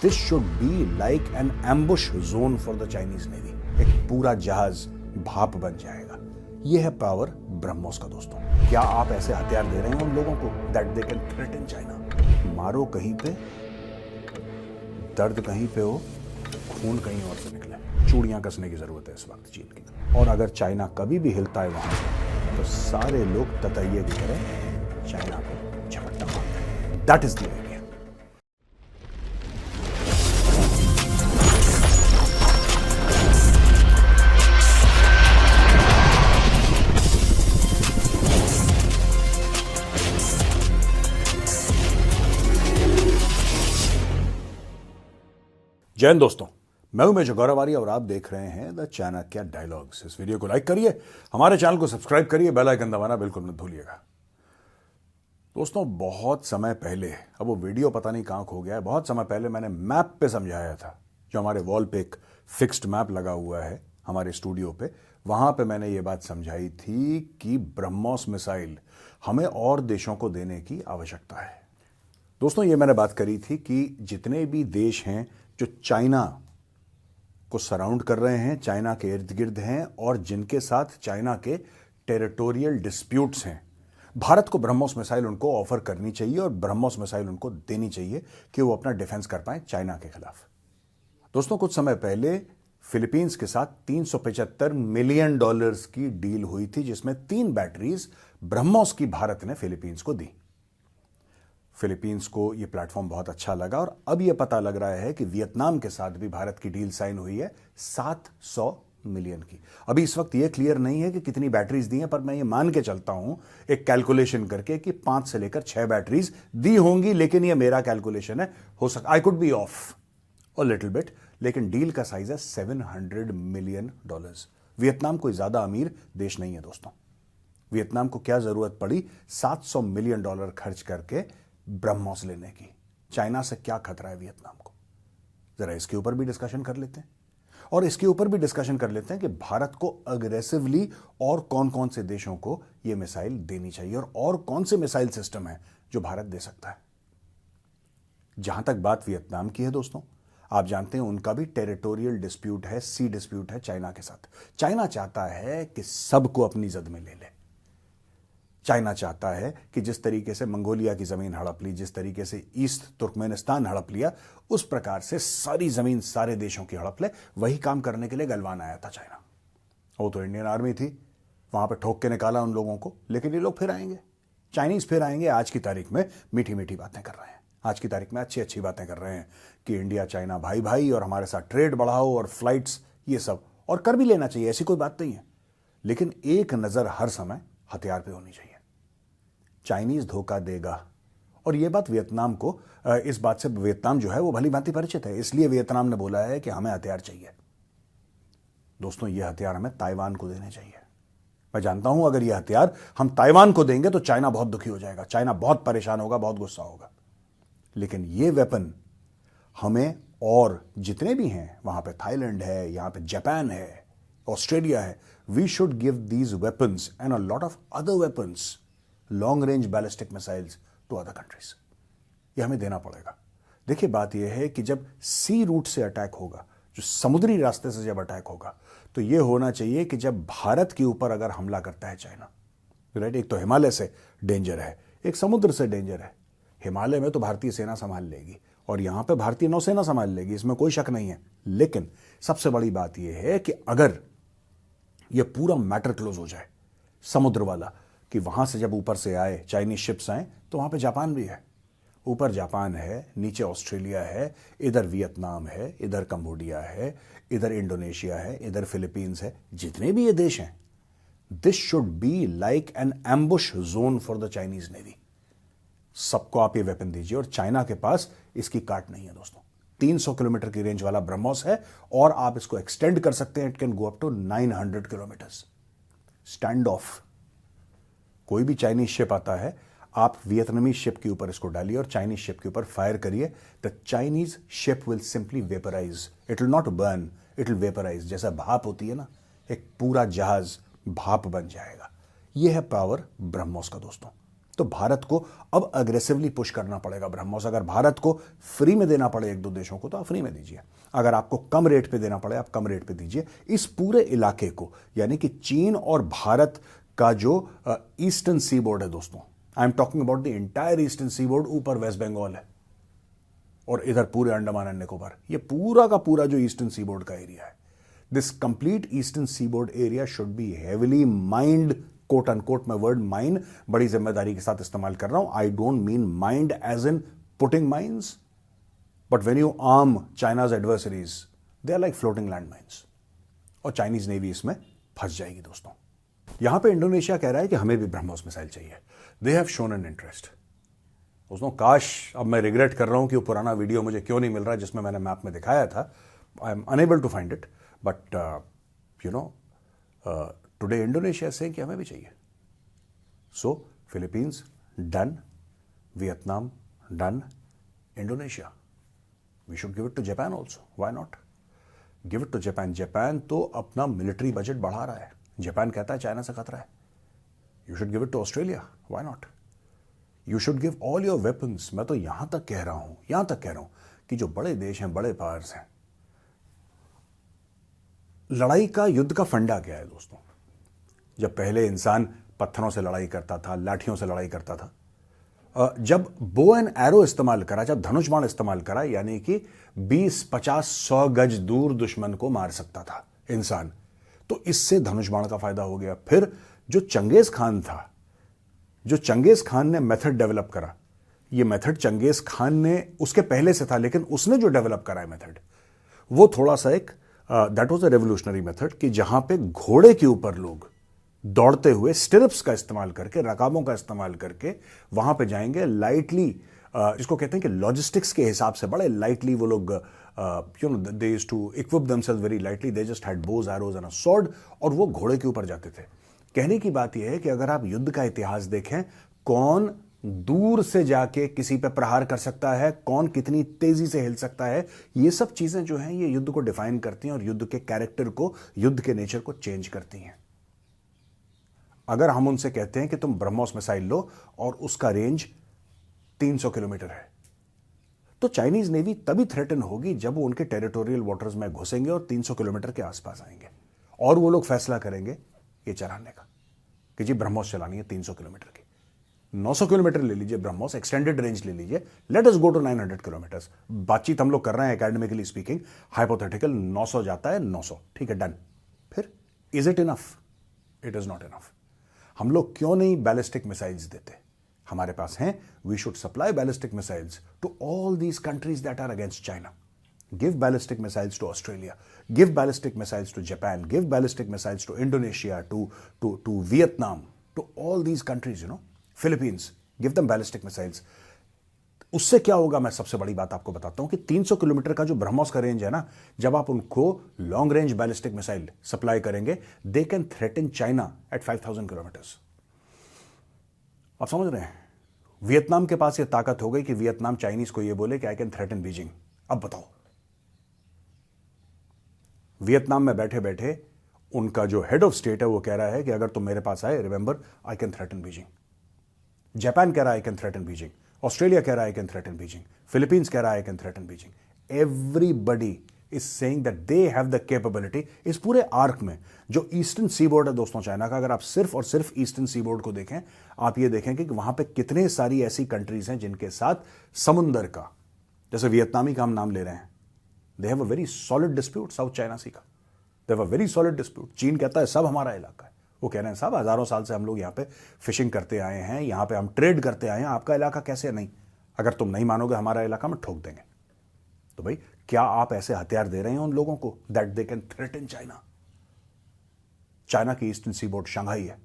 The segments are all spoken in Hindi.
This should be like an ambush zone for the Chinese navy. एक पूरा जहाज भाप बन जाएगा। यह है पावर ब्रह्मोस का दोस्तों। क्या आप ऐसे हथियार दे रहे हैं उन लोगों को that they can threaten China? मारो कहीं पे, दर्द कहीं पे हो, खून कहीं और से निकले। चूड़ियां कसने की जरूरत है इस वक्त चीन की। और अगर चाइना कभी भी हिलता है वहां तो सारे लोग ततैये की तरह चाइना को झपट्टा मारते हैं। That is the idea. जय हिंद दोस्तों, मैं हूं मेजर गौरव आर्य और आप देख रहे हैं द चाणक्य डायलॉग्स। इस वीडियो को लाइक करिए, हमारे चैनल को सब्सक्राइब करिए, बेल आइकन दबाना बिल्कुल मत भूलिएगा। दोस्तों बहुत समय पहले, अब वो वीडियो पता नहीं कहां खो गया है, बहुत समय पहले मैंने मैप पे समझाया था। जो हमारे वॉल पे एक फिक्स्ड मैप लगा हुआ है हमारे स्टूडियो पे, वहां पे मैंने ये बात समझाई थी कि ब्रह्मोस मिसाइल हमें और देशों को देने की आवश्यकता है। दोस्तों ये मैंने बात करी थी कि जितने भी देश हैं जो चाइना को सराउंड कर रहे हैं, चाइना के इर्द गिर्द हैं और जिनके साथ चाइना के टेरिटोरियल डिस्प्यूट्स हैं, भारत को ब्रह्मोस मिसाइल उनको ऑफर करनी चाहिए और ब्रह्मोस मिसाइल उनको देनी चाहिए कि वो अपना डिफेंस कर पाए चाइना के खिलाफ। दोस्तों कुछ समय पहले फिलीपींस के साथ $375 मिलियन की डील हुई थी, जिसमें 3 बैटरीज ब्रह्मोस की भारत ने फिलीपींस को दी। फिलीपींस को यह प्लेटफॉर्म बहुत अच्छा लगा और अब यह पता लग रहा है कि वियतनाम के साथ भी भारत की डील साइन हुई है 700 मिलियन की। अभी इस वक्त यह क्लियर नहीं है कि कितनी बैटरीज दी हैं, पर मैं ये मान के चलता हूं एक कैलकुलेशन करके कि 5 से लेकर 6 बैटरीज दी होंगी, लेकिन यह मेरा कैलकुलेशन है, हो सकता I could be of a little bit, लेकिन डील का साइज है $700 मिलियन। वियतनाम कोई ज्यादा अमीर देश नहीं है दोस्तों। वियतनाम को क्या जरूरत पड़ी $700 मिलियन खर्च करके ब्रह्मोस लेने की? चाइना से क्या खतरा है वियतनाम को? जरा इसके ऊपर भी डिस्कशन कर लेते हैं और इसके ऊपर भी डिस्कशन कर लेते हैं कि भारत को अग्रेसिवली और कौन कौन से देशों को यह मिसाइल देनी चाहिए और कौन से मिसाइल सिस्टम है जो भारत दे सकता है। जहां तक बात वियतनाम की है दोस्तों, आप जानते हैं उनका भी टेरिटोरियल डिस्प्यूट है, सी डिस्प्यूट है चाइना के साथ। चाइना चाहता है कि सबको अपनी जद में ले ले। चाइना चाहता है कि जिस तरीके से मंगोलिया की जमीन हड़प ली, जिस तरीके से ईस्ट तुर्कमेनिस्तान हड़प लिया, उस प्रकार से सारी जमीन सारे देशों की हड़प ले। वही काम करने के लिए गलवान आया था चाइना। वो तो इंडियन आर्मी थी, वहां पे ठोक के निकाला उन लोगों को, लेकिन ये लोग फिर आएंगे, चाइनीज फिर आएंगे। आज की तारीख में मीठी मीठी बातें कर रहे हैं, आज की तारीख में अच्छी अच्छी बातें कर रहे हैं कि इंडिया चाइना भाई भाई और हमारे साथ ट्रेड बढ़ाओ और फ्लाइट्स, ये सब, और कर भी लेना चाहिए, ऐसी कोई बात नहीं है, लेकिन एक नजर हर समय हथियार पे होनी चाहिए। चाइनीज धोखा देगा, और यह बात वियतनाम को, इस बात से वियतनाम जो है वो भली भांति परिचित है, इसलिए वियतनाम ने बोला है कि हमें हथियार चाहिए। दोस्तों यह हथियार हमें ताइवान को देने चाहिए। मैं जानता हूं अगर यह हथियार हम ताइवान को देंगे तो चाइना बहुत दुखी हो जाएगा, चाइना बहुत परेशान होगा, बहुत गुस्सा होगा, लेकिन यह वेपन हमें, और जितने भी हैं वहां पे, थाईलैंड है, यहां पे जापान है, ऑस्ट्रेलिया है, we should give these weapons and a lot of other weapons, long range ballistic missiles to other countries. यह हमें देना पड़ेगा। देखिए बात यह है कि जब सी रूट से अटैक होगा, जो समुद्री रास्ते से जब अटैक होगा, तो यह होना चाहिए कि जब भारत के ऊपर अगर हमला करता है चाइना, राइट, एक तो हिमालय से डेंजर है, एक समुद्र से डेंजर है। हिमालय में तो भारतीय सेना संभाल लेगी और यहां पे भारतीय नौसेना संभाल लेगी, इसमें कोई शक नहीं है, लेकिन सबसे बड़ी बात यह है कि अगर यह पूरा मैटर क्लोज हो जाए, समुद्र वाला, कि वहां से जब ऊपर से आए चाइनीज शिप्स आए, तो वहां पे जापान भी है, ऊपर जापान है, नीचे ऑस्ट्रेलिया है, इधर वियतनाम है, इधर कंबोडिया है, इधर इंडोनेशिया है, इधर फिलीपींस है, जितने भी ये देश हैं, this should be like an ambush zone for the Chinese navy. सबको आप ये वेपन दीजिए और चाइना के पास इसकी काट नहीं है दोस्तों। 300 किलोमीटर की रेंज वाला ब्रह्मोस है और आप इसको एक्सटेंड कर सकते हैं, it can go up to 900 kilometre. Stand off, कोई भी चाइनीज शिप आता है, आप वियतनामी शिप के ऊपर इसको डालिए और चाइनीज शिप के ऊपर फायर करिए, the Chinese ship will simply vaporise, it will not burn, it will vaporise. जैसा भाप होती है ना, एक पूरा जहाज भाप बन जाएगा। यह है पावर ब्रह्मोस का दोस्तों। तो भारत को अब अग्रेसिवली पुश करना पड़ेगा ब्रह्मोस। अगर भारत को फ्री में देना पड़े एक दो देशों को तो आप फ्री में दीजिए, अगर आपको कम रेट पे देना पड़े आप कम रेट पे दीजिए। इस पूरे इलाके को, यानी कि चीन और भारत का जो ईस्टर्न सी बोर्ड है दोस्तों, I am talking about the entire eastern seaboard, ऊपर वेस्ट बंगाल है और इधर पूरे अंडमान एंड निकोबार, ये पूरा का पूरा जो ईस्टर्न सी बोर्ड का एरिया है, this complete eastern seaboard area should be heavily mind, quote unquote. मैं वर्ड माइन बड़ी जिम्मेदारी के साथ इस्तेमाल कर रहा हूं। I don't mean mind as in putting mines, but when you arm China's adversaries they are like floating land mines, और चाइनीज नेवी इसमें फंस जाएगी दोस्तों। यहां पे इंडोनेशिया कह रहा है कि हमें भी ब्रह्मोस मिसाइल चाहिए। They have shown an interest दोस्तों। काश, अब मैं रिग्रेट कर रहा हूं कि वो पुराना वीडियो मुझे क्यों नहीं मिल रहा जिसमें मैंने मैप में दिखाया था। I am unable to find it, but you know today Indonesia से कि हमें भी चाहिए। So Philippines done, Vietnam done, Indonesia we should give it to Japan also, why not give it to Japan. Japan तो अपना मिलिट्री बजट बढ़ा रहा है, जापान कहता है चाइना से खतरा है। You should give it to Australia, why not. You should give all your weapons. मैं तो यहां तक कह रहा हूं कि जो बड़े देश हैं, बड़े पावर्स हैं, लड़ाई का, युद्ध का फंडा क्या है दोस्तों? जब पहले इंसान पत्थरों से लड़ाई करता था, लाठियों से लड़ाई करता था, जब बो एंड एरो इस्तेमाल करा, जब धनुष बाण इस्तेमाल करा, यानी कि 20, 50, 100 गज दूर दुश्मन को मार सकता था इंसान, तो इससे धनुष बाण का फायदा हो गया। फिर जो चंगेज खान था, जो चंगेज खान ने मेथड डेवलप करा, ये मेथड चंगेज खान ने उसके पहले से था, लेकिन उसने जो डेवलप करा है मेथड, वो थोड़ा सा एक that was a revolutionary method, कि जहां पे घोड़े के ऊपर लोग दौड़ते हुए स्टिरप्स का इस्तेमाल करके, रकाबों का इस्तेमाल करके वहां पे जाएंगे लाइटली, इसको कहते हैं कि लॉजिस्टिक्स के हिसाब से बड़े लाइटली वो लोग, you know, they used to equip themselves very lightly, they just had bows, arrows and a sword, और वो घोड़े के ऊपर जाते थे। कहने की बात यह है कि अगर आप युद्ध का इतिहास देखें, कौन दूर से जाके किसी पे प्रहार कर सकता है, कौन कितनी तेजी से हिल सकता है, ये सब चीजें जो हैं ये युद्ध को डिफाइन करती हैं और युद्ध के कैरेक्टर को, युद्ध के नेचर को चेंज करती हैं। अगर हम उनसे कहते हैं कि तुम ब्रह्मोस मिसाइल लो और उसका रेंज 300 किलोमीटर है, तो चाइनीज नेवी तभी थ्रेटन होगी जब वो उनके टेरिटोरियल वाटर्स में घुसेंगे और 300 किलोमीटर के आसपास आएंगे, और वो लोग फैसला करेंगे ये चलाने का कि जी ब्रह्मोस चलानी है 300 किलोमीटर की। 900 किलोमीटर ले लीजिए ब्रह्मोस, एक्सटेंडेड रेंज ले लीजिए, let us go to 900 kilometres. बातचीत हम लोग कर रहे हैं एकेडमिकली स्पीकिंग, हाइपोथेटिकल 900 जाता है, 900 ठीक है, डन। फिर is it enough? It is not enough. हम लोग क्यों नहीं बैलिस्टिक मिसाइल्स देते? हमारे पास हैं, we should supply ballistic missiles to all these countries that are against China. Give ballistic missiles to Australia, give ballistic missiles to Japan, give ballistic missiles to Indonesia, to Vietnam, to all these countries, you know, Philippines, give them ballistic missiles. उससे क्या होगा, मैं सबसे बड़ी बात आपको बताता हूं कि 300 किलोमीटर का जो ब्रह्मोस का रेंज है ना, जब आप उनको long range ballistic missile supply करेंगे, they can threaten China at 5000 kilometres. आप समझ रहे हैं? वियतनाम के पास ये ताकत हो गई कि वियतनाम चाइनीज को ये बोले कि आई कैन थ्रेटन बीजिंग। अब बताओ, वियतनाम में बैठे बैठे उनका जो हेड ऑफ स्टेट है वो कह रहा है कि अगर तुम मेरे पास आए, remember I can threaten Beijing. Japan कह रहा है I can threaten Beijing, Australia कह रहा है I can threaten Beijing, Philippines कह रहा है I can threaten Beijing. Everybody is saying that they have the capability. इस पूरे आर्क में जो ईस्टर्न सी बोर्ड है दोस्तों चाइना का, अगर आप सिर्फ और सिर्फ ईस्टर्न सी बोर्ड को देखें, आप ये देखेंगे कि वहां पे कितने सारी ऐसी कंट्रीज हैं जिनके साथ समुंदर का, जैसे वियतनामी का हम नाम ले रहे हैं, they have a very solid dispute South China Sea का, they have a very solid dispute। चीन कहता है सब हमारा इलाका है, वो कह रहे हैं साहब हजारों साल से हम लोग यहाँ पे फिशिंग करते आए हैं, यहाँ पे हम ट्रेड करते आए हैं, आपका इलाका कैसे नहीं? अगर तुम नहीं मानोगे हमारा इलाका में ठोक देंगे। तो भाई क्या आप ऐसे हथियार दे रहे हैं उन लोगों को that they can threaten China? China की ईस्टर्न सी बोर्ड शंघाई है,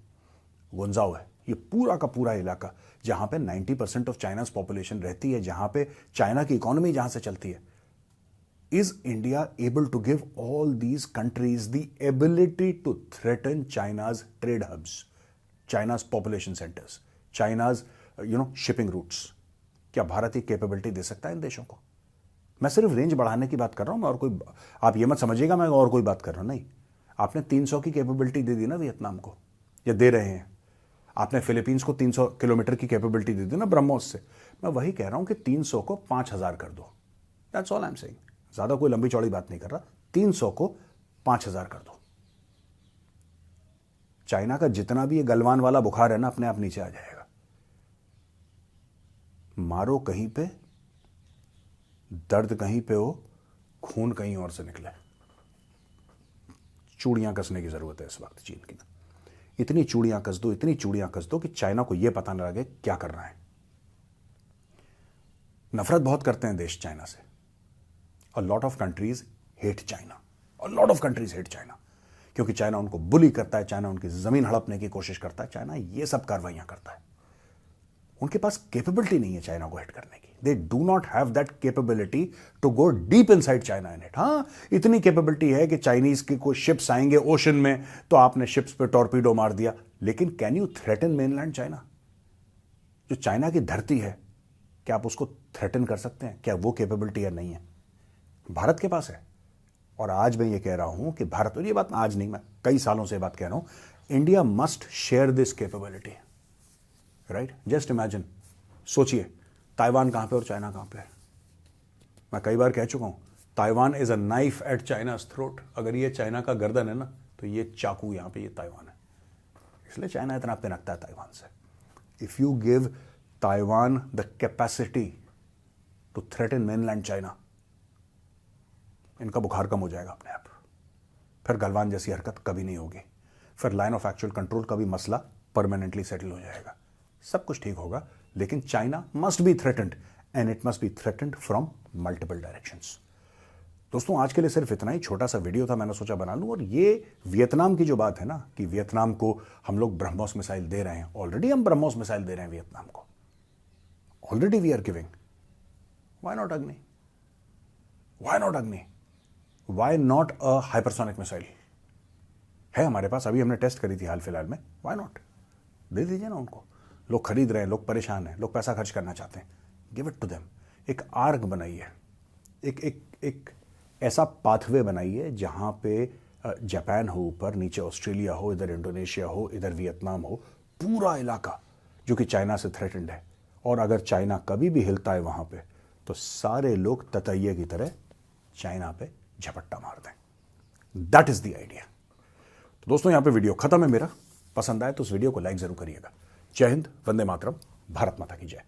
गुंजाओ है, ये पूरा का पूरा इलाका जहां पे 90% ऑफ चाइनाज पॉपुलेशन रहती है, जहां पे चाइना की इकोनॉमी जहां से चलती है। Is India able to give all these countries the ability to threaten China's trade hubs, China's population centers, China's shipping routes? क्या भारत ये कैपेबिलिटी दे सकता है इन देशों को? मैं सिर्फ रेंज बढ़ाने की बात कर रहा हूं, मैं और कोई, आप ये मत समझिएगा मैं और कोई बात कर रहा हूं, नहीं। आपने 300 की कैपेबिलिटी दे दी ना वियतनाम को, या दे रहे हैं। आपने फिलीपींस को 300 किलोमीटर की कैपेबिलिटी दी थी ना ब्रह्मोस से। मैं वही कह रहा हूं कि 300 को 5000 कर दो। That's all I am saying. ज्यादा कोई लंबी चौड़ी बात नहीं कर रहा। 300 को 5000 कर दो। चाइना का जितना भी ये गलवान वाला बुखार है ना, अपने आप नीचे आ जाएगा। मारो कहीं पे, दर्द कहीं पे हो, खून कहीं और से निकले। चूड़ियां कसने की जरूरत है इस वक्त चीन की ना। इतनी चूड़ियां कस दो, इतनी चूड़ियां कस दो कि चाइना को यह पता न लगे क्या कर रहा है। नफरत बहुत करते हैं देश चाइना से। अ lot of countries hate China. A lot of countries hate China, क्योंकि चाइना उनको बुली करता है, चाइना उनकी जमीन हड़पने की कोशिश करता है, चाइना ये सब कार्रवाइयां करता है। उनके पास कैपेबिलिटी नहीं है चाइना को हिट करने की। They do not have that capability to go deep inside China in it. हाँ, इतनी कैपेबिलिटी है कि चाइनीज के कोई शिप्स आएंगे ओशन में तो आपने शिप्स पे टॉर्पीडो मार दिया, लेकिन can you threaten mainland China? जो चाइना की धरती है, क्या आप उसको थ्रेटन कर सकते हैं? क्या वो कैपेबिलिटी है? नहीं है। भारत के पास है। और आज मैं ये कह रहा हूं कि भारत, और ये बात आज नहीं, मैं कई सालों से बात कह रहा हूं, India must share this capability. Right? Just imagine, सोचिए, ताइवान कहां पे और चाइना कहां पे है। मैं कई बार कह चुका हूं, Taiwan is a knife at China's throat. अगर ये चाइना का गर्दन है ना, तो ये चाकू यहां पे ये ताइवान है। इसलिए चाइना इतना पिनकता है ताइवान से। If you give Taiwan the capacity to threaten mainland China, इनका बुखार कम हो जाएगा अपने आप। फिर गलवान जैसी हरकत कभी नहीं होगी। फिर लाइन ऑफ एक्चुअल कंट्रोल का भी मसला परमानेंटली सेटल हो जाएगा। सब कुछ ठीक होगा, लेकिन China must be threatened, and it must be threatened from multiple directions. दोस्तों, आज के लिए सिर्फ इतना ही छोटा सा वीडियो था, मैंने सोचा बना लूं। और ये वियतनाम की जो बात है ना, कि वियतनाम को हम लोग ब्रह्मोस मिसाइल दे रहे हैं, ऑलरेडी हम ब्रह्मोस मिसाइल दे रहे हैं वियतनाम को, already we are giving. Why not Agni? Why not Agni? Why not a hypersonic missile? है हमारे पास, अभी हमने टेस्ट करी थी हाल फिलहाल में। Why not? दे दीजिए ना उनको। लोग खरीद रहे हैं, लोग परेशान हैं, लोग पैसा खर्च करना चाहते हैं। Give it to them. एक आर्क बनाइए, एक ऐसा पाथवे बनाइए जहां पे जापान हो ऊपर, नीचे ऑस्ट्रेलिया हो, इधर इंडोनेशिया हो, इधर वियतनाम हो, पूरा इलाका जो कि चाइना से थ्रेटेंड है। और अगर चाइना कभी भी हिलता है वहां पे, तो सारे लोग ततैये की तरह चाइना पे झपट्टा मार दें। That is the idea. तो दोस्तों, यहां पे वीडियो खत्म है मेरा। पसंद आए तो उस वीडियो को लाइक जरूर करिएगा। जय हिंद, वंदे मातरम, भारत माता की जय।